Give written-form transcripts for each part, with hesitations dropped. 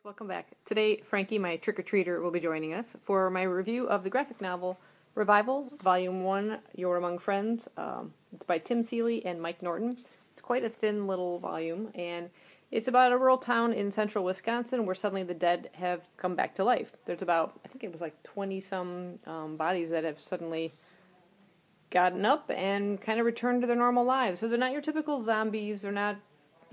Welcome back. Today, Frankie, my trick-or-treater, will be joining us for my review of the graphic novel Revival, Volume 1, You're Among Friends. It's by Tim Seeley and Mike Norton. It's quite a thin little volume, and it's about a rural town in central Wisconsin where suddenly the dead have come back to life. There's about, I think it was like 20-some bodies that have suddenly gotten up and kind of returned to their normal lives. So they're not your typical zombies. They're not,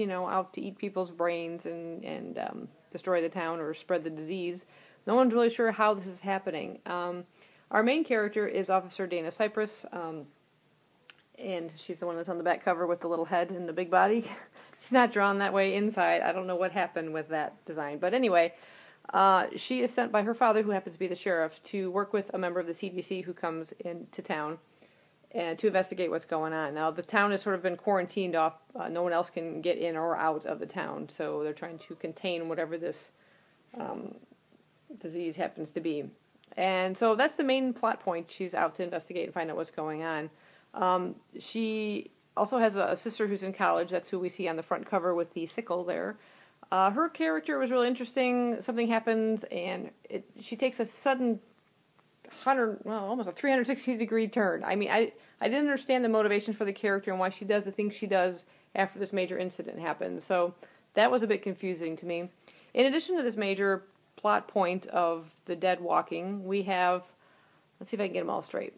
out to eat people's brains and destroy the town or spread the disease. No one's really sure how this is happening. Our main character is Officer Dana Cypress, and she's the one that's on the back cover with the little head and the big body. She's not drawn that way inside. I don't know what happened with that design. But anyway, she is sent by her father, who happens to be the sheriff, to work with a member of the CDC who comes into town and to investigate what's going on. Now, the town has sort of been quarantined off. No one else can get in or out of the town, so they're trying to contain whatever this disease happens to be. And so that's the main plot point. She's out to investigate and find out what's going on. She also has a sister who's in college. That's who we see on the front cover with the sickle there. Her character was really interesting. Something happens, and she takes a sudden almost a 360-degree turn. I mean, I didn't understand the motivation for the character and why she does the things she does after this major incident happens. So that was a bit confusing to me. In addition to this major plot point of the dead walking, we have, let's see if I can get them all straight.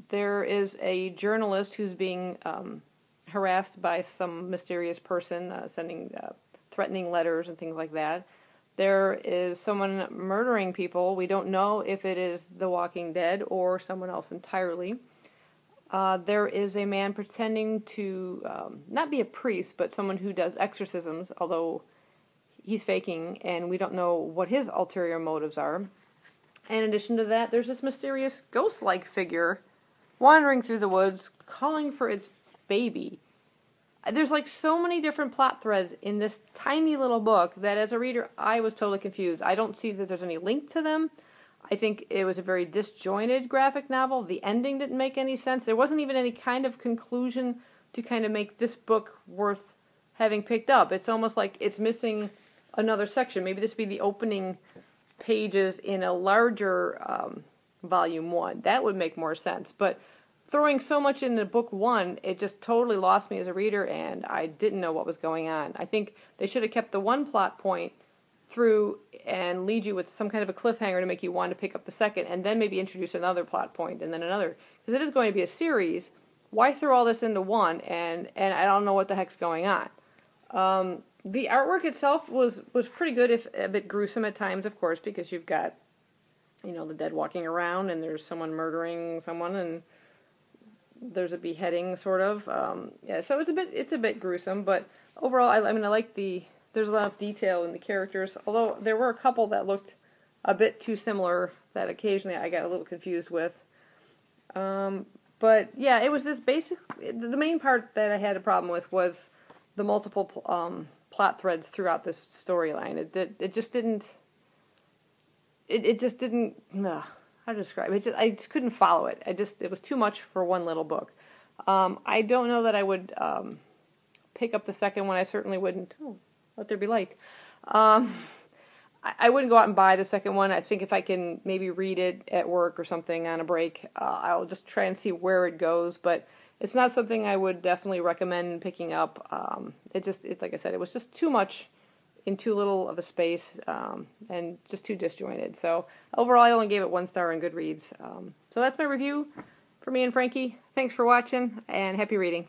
There is a journalist who's being harassed by some mysterious person, sending threatening letters and things like that. There is someone murdering people. We don't know if it is The Walking Dead or someone else entirely. There is a man pretending to not be a priest, but someone who does exorcisms, although he's faking, and we don't know what his ulterior motives are. And in addition to that, there's this mysterious ghost-like figure wandering through the woods, calling for its baby. There's like so many different plot threads in this tiny little book that as a reader, I was totally confused. I don't see that there's any link to them. I think it was a very disjointed graphic novel. The ending didn't make any sense. There wasn't even any kind of conclusion to kind of make this book worth having picked up. It's almost like it's missing another section. Maybe this would be the opening pages in a larger volume 1. That would make more sense. But throwing so much into book 1, it just totally lost me as a reader, and I didn't know what was going on. I think they should have kept the one plot point through and lead you with some kind of a cliffhanger to make you want to pick up the second, and then maybe introduce another plot point and then another. Because it is going to be a series. Why throw all this into one, and I don't know what the heck's going on. The artwork itself was pretty good, if a bit gruesome at times, of course, because you've got, the dead walking around, and there's someone murdering someone, and there's a beheading, sort of. So it's a bit gruesome, but overall, I like there's a lot of detail in the characters, although there were a couple that looked a bit too similar that occasionally I got a little confused with. But yeah, it was this basic, the main part that I had a problem with was the multiple plot threads throughout this storyline. It just didn't, how to describe it? I just couldn't follow it. It was too much for one little book. I don't know that I would pick up the second one. I certainly wouldn't. Oh, let there be light. I wouldn't go out and buy the second one. I think if I can maybe read it at work or something on a break, I'll just try and see where it goes. But it's not something I would definitely recommend picking up. It's like I said, it was just too much in too little of a space, and just too disjointed. So overall, I only gave it 1 star on Goodreads. So that's my review for me and Frankie. Thanks for watching, and happy reading.